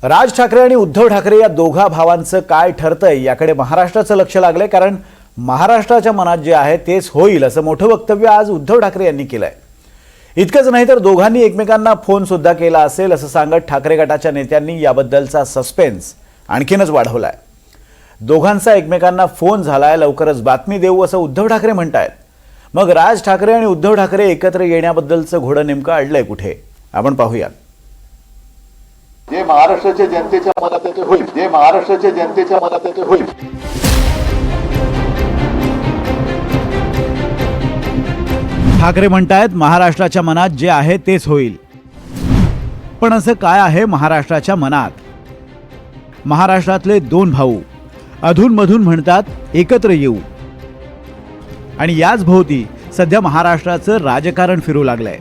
राज ठाकरे आणि उद्धव ठाकरे या दोघा भावांचं काय ठरतंय याकडे महाराष्ट्राचं लक्ष लागलंय। कारण महाराष्ट्राच्या मनात जे आहे तेच होईल असं मोठं वक्तव्य आज उद्धव ठाकरे यांनी केलंय। इतकंच नाही तर दोघांनी एकमेकांना फोन सुद्धा केला असेल असं सांगत ठाकरे गटाच्या नेत्यांनी याबद्दलचा सस्पेन्स आणखीनच वाढवलाय। दोघांचा एकमेकांना फोन झालाय, लवकरच बातमी देऊ असं उद्धव ठाकरे म्हणतायत। मग राज ठाकरे आणि उद्धव ठाकरे एकत्र येण्याबद्दलचं घोडं नेमकं अडलंय कुठे आपण पाहूया। जे महाराष्ट्राच्या जनतेच्या मनात आहे ते होईल, जे महाराष्ट्राच्या जनतेच्या मनात आहे ते होईल। ठाकरे म्हणतायत महाराष्ट्राच्या मनात जे आहे तेच होईल। पण असं काय आहे महाराष्ट्राच्या मनात? महाराष्ट्रातले दोन भाऊ अधूनमधून म्हणतात एकत्र येऊ, आणि याच भोवती सध्या महाराष्ट्राचं राजकारण फिरू लागलंय।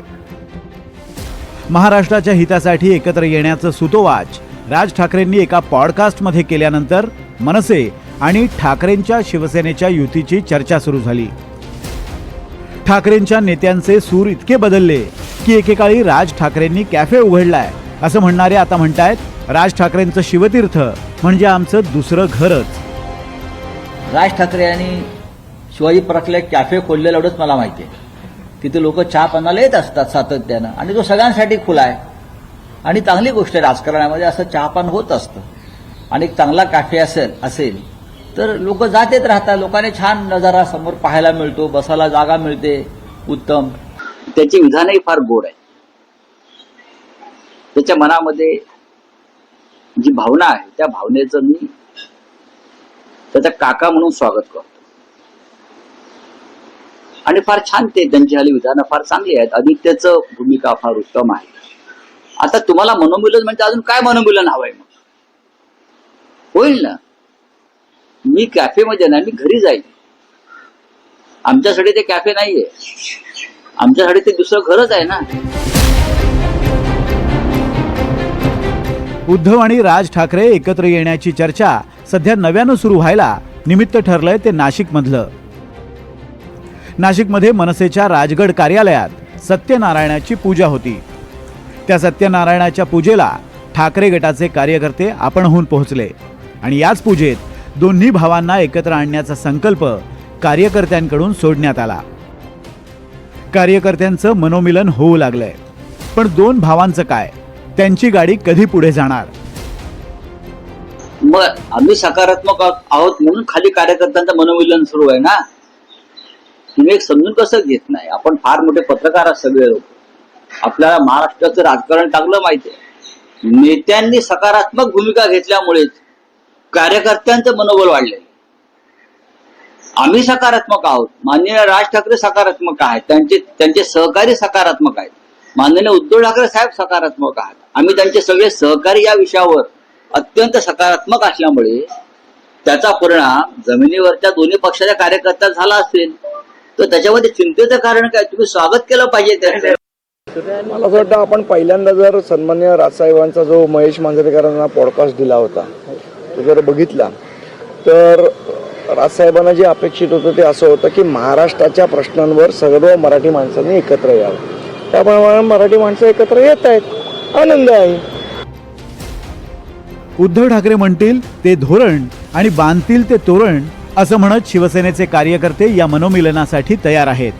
महाराष्ट्राच्या हितासाठी एकत्र येण्याचं सुतोवाच राज ठाकरेंनी एका पॉडकास्टमध्ये केल्यानंतर मनसे आणि ठाकरेंच्या शिवसेनेच्या युतीची चर्चा सुरू झाली। ठाकरेंच्या नेत्यांचे सूर इतके बदलले की एकेकाळी राज ठाकरेंनी कॅफे उघडलाय असं म्हणणारे आता म्हणतायत राज ठाकरेंचं शिवतीर्थ म्हणजे आमचं दुसरं घरच। राज ठाकरे यांनी शिवाजी पार्कला एक कॅफे खोललेलं एवढंच मला माहिती आहे। तिथे लोक चहा पाण्याला येत असतात सातत्यानं, आणि तो सगळ्यांसाठी खुला आहे आणि चांगली गोष्ट आहे। राजकारणामध्ये असं चहापान होत असतं आणि एक चांगला कॅफे असेल तर लोक जात येत राहतात। लोकांनी छान नजारा समोर पाहायला मिळतो, बसायला जागा मिळते उत्तम। त्याची विधानही फार गोड आहे। त्याच्या मनामध्ये जी भावना आहे त्या भावनेचं मी त्याचा काका म्हणून स्वागत करतो, आणि फार छान ते त्यांची हल्ली विधानं फार चांगली आहेत। आदित्यचं भूमिका फार उत्तम आहे। आता तुम्हाला मनोमिलन म्हणजे अजून काय मनोमिलन हवंय? मग होईल ना। मी कॅफेमध्ये नाही, मी घरी जाईल। आमच्यासाठी ते कॅफे नाहीये, आमच्यासाठी ते दुसरं घरच आहे ना। उद्धव आणि राज ठाकरे एकत्र येण्याची चर्चा सध्या नव्यानं सुरू व्हायला निमित्त ठरलंय ते नाशिकमधलं। नाशिकमध्ये मनसेच्या राजगड कार्यालयात सत्यनारायणाची पूजा होती। त्या सत्यनारायणाच्या पूजेला ठाकरे गटाचे कार्यकर्ते आपणहून पोहोचले, आणि याच पूजेत दोन्ही भावांना एकत्र आणण्याचा संकल्प कार्यकर्त्यांकडून सोडण्यात आला। कार्यकर्त्यांचं मनोमिलन होऊ लागलंय, पण दोन भावांचं काय? त्यांची गाडी कधी पुढे जाणार? मग आम्ही सकारात्मक आहोत म्हणून खाली कार्यकर्त्यांचं मनोमिलन सुरू आहे ना। तुम्ही एक समजून कसं घेत नाही? आपण फार मोठे पत्रकार आहात सगळे लोक, आपल्याला महाराष्ट्राचं राजकारण चांगलं माहिती आहे। नेत्यांनी सकारात्मक भूमिका घेतल्यामुळेच कार्यकर्त्यांचं मनोबल वाढले। आम्ही सकारात्मक आहोत, माननीय राज ठाकरे सकारात्मक आहेत, त्यांचे सहकारी सकारात्मक आहेत, माननीय उद्धव ठाकरे साहेब सकारात्मक आहेत। आम्ही त्यांचे सगळे सहकारी या विषयावर अत्यंत सकारात्मक असल्यामुळे त्याचा परिणाम जमिनीवरच्या दोन्ही पक्षाच्या कार्यकर्त्यात झाला असेल तर त्याच्यामध्ये चिंतेचं कारण काय? तुम्ही स्वागत केलं पाहिजे। मला असं वाटतं आपण पहिल्यांदा जर सन्माननीय राजसाहेबांचा जो महेश मांजरेकरांना पॉडकास्ट दिला होता तो जर बघितला तर राजसाहेबांना जे अपेक्षित होतं ते असं होतं की महाराष्ट्राच्या प्रश्नांवर सर्व मराठी माणसांनी एकत्र यावं। त्याप्रमाणे मराठी माणसं एकत्र येत आहेत, आनंद आहे। उद्धव ठाकरे म्हणतील ते धोरण आणि बांधतील ते तोरण असं म्हणत शिवसेनेचे कार्यकर्ते या मनोमिलनासाठी तयार आहेत।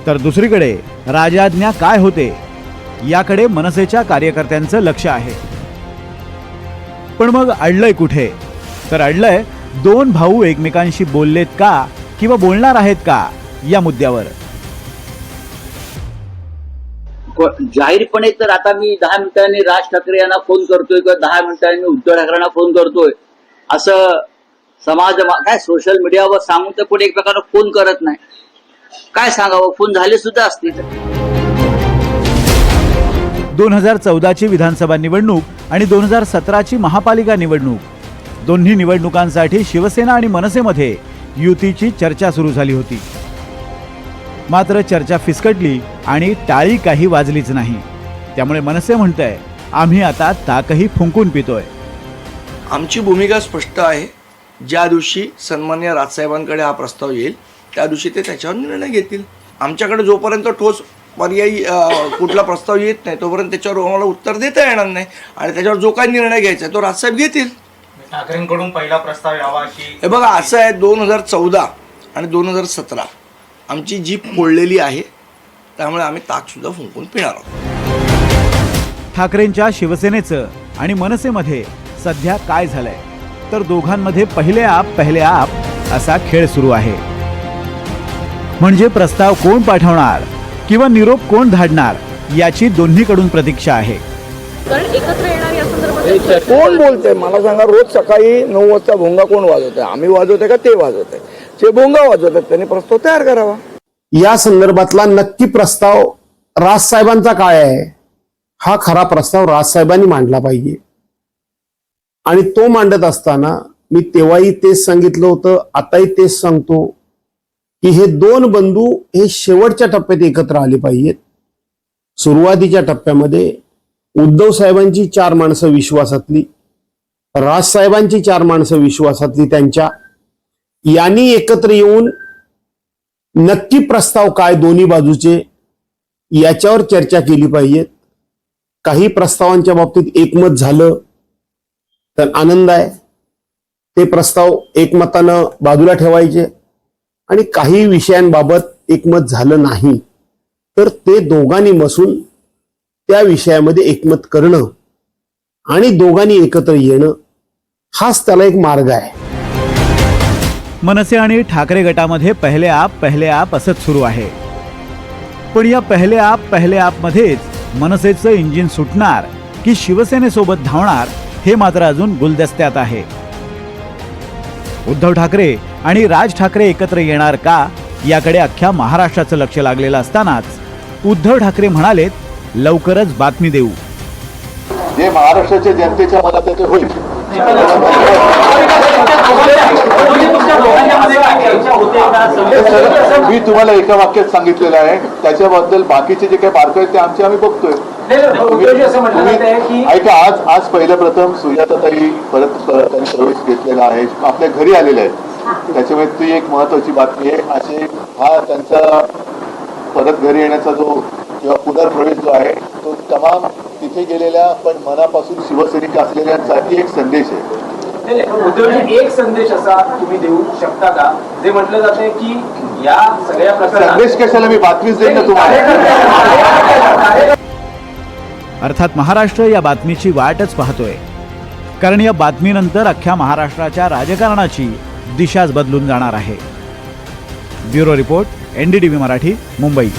तर दुसरीकडे राजाज्ञा काय होते याकडे मनसेच्या कार्यकर्त्यांचं लक्ष आहे। पण मग अडलंय कुठे? तर अडलंय दोन भाऊ एकमेकांशी बोललेत का किंवा बोलणार आहेत का या मुद्द्यावर। जाहीरपणे तर आता मी 10 मिनिटांनी राज ठाकरे यांना फोन करतोय किंवा 10 मिनिटांनी उद्धव ठाकरेंना फोन करतोय असं समाज काय सोशल मीडियावर सांगून तर पुढे एकमेकांना फोन करत नाही। काय सांगावं? फोन झाले सुद्धा असतील। 2014ची विधानसभा निवडणूक आणि 2017ची महापालिका निवडणूक, दोन्ही निवडणुकांसाठी शिवसेना आणि मनसेमध्ये युतीची चर्चा सुरू झाली होती। मात्र चर्चा फिसकटली आणि टाळी काही वाजलीच नाही। त्यामुळे मनसे म्हणतंय आम्ही आता ताकही फुंकून पितोय। आमची भूमिका स्पष्ट आहे। ज्या दिवशी सन्माननीय राजसाहेबांकडे हा प्रस्ताव येईल त्या दिवशी ते त्याच्यावर निर्णय घेतील। आमच्याकडे जोपर्यंत ठोस पर्यायी कुठला प्रस्ताव येत नाही तोपर्यंत त्याच्यावर आम्हाला उत्तर देता येणार नाही आणि त्याच्यावर जो काही निर्णय घ्यायचा तो राजसाहेब घेतील. ठाकरेंकडून पहिला प्रस्ताव यावा अशी. हे बघा असं आहे, 2014 आणि 2017 आमची जीप फोडलेली आहे, त्यामुळे आम्ही ताकसुद्धा फुंकून पिणार आहोत. ठाकरेंच्या शिवसेनेचं आणि मनसेमध्ये सध्या काय झालंय तर दोघांमध्ये पहिले आप असा खेळ सुरू आहे. म्हणजे प्रस्ताव कोण पाठवणार किंवा निरोप कोण धाडणार याची दोन्हीकडून प्रतीक्षा आहे. कारण एकत्र येणार या संदर्भात कोण बोलतंय मला सांगा. रोज सकाळी 9 वाजता भोंगा कोण वाजवतंय? आम्ही वाजवतोय का ते वाजवतंय? जे भोंगा वाजवतात त्यांनी प्रस्ताव तयार करावा. या संदर्भातला नक्की प्रस्ताव राजसाहेबांचा काय आहे, हा खरा प्रस्ताव राजसाहेबांनी मांडला पाहिजे. आणि तो मांडत असताना मी तेव्हाही तेच सांगितलं होतं, आताही तेच सांगतो की हे दोन बंधू हे शेवटच्या टप्प्यात एकत्र आले पाहिजेत. सुरुवातीच्या टप्प्यामध्ये उद्धव साहेबांची 4 माणसं विश्वासातली, राजसाहेबांची 4 माणसं विश्वासातली त्यांच्या यांनी एकत्र येऊन नक्की प्रस्ताव काय दोन्ही बाजूचे याच्यावर चर्चा केली पाहिजे. काही प्रस्तावांच्या बाबतीत एकमत झालं तर आनंद आहे, ते प्रस्ताव एकमतानं बाजूला ठेवायचे. आणि काही विषयांबाबत एकमत झालं नाही तर ते दोघांनी बसून त्या विषयामध्ये एकमत करणं आणि दोघांनी एकत्र येणं हाच त्याला एक मार्ग आहे. मनसे आणि ठाकरे गटामध्ये पहिले आप असंच सुरू आहे. पण या पहिले आप मध्येच मनसेचं इंजिन सुटणार की शिवसेनेसोबत धावणार हे मात्र अजून गुलदस्त्यात आहे. उद्धव ठाकरे आणि राज ठाकरे एकत्र येणार का याकडे अख्ख्या महाराष्ट्राचं लक्ष लागलेलं असतानाच उद्धव ठाकरे म्हणालेत, लवकरच बातमी देऊ. जे महाराष्ट्राच्या जनतेच्या मनात आहे ते होईल. मी तुम्हाला एका वाक्यात सांगितलेलं आहे, त्याच्याबद्दल बाकीचे जे काही बारकावे आहेत ते आम्ही बघतोय. ऐका, आज पहिल्या प्रथम सुजाताताई परत त्यांनी प्रवेश घेतलेला आहे, आपल्या घरी आलेले आहेत. त्याच्यामुळे ती एक महत्वाची बातमी आहे. असे हा त्यांचा परत घरी येण्याचा जो किंवा पुनर्प्रवेश जो आहे तो तमाम तिथे गेलेल्या पण मनापासून शिवसैनिक असलेल्यांसाठी एक संदेश आहे. उद्धवजी, एक संदेश असा तुम्ही देऊ शकता का जे म्हटलं जाते की या सगळ्या प्रकारात संदेश कशाला, मी बातमीच देईन ना तुम्हाला. अर्थात महाराष्ट्र या बातमीची वाटच पाहतोय, कारण या बातमीनंतर अख्ख्या महाराष्ट्राच्या राजकारणाची दिशाच बदलून जाणार आहे. Bureau report, NDTV Marathi, Mumbai.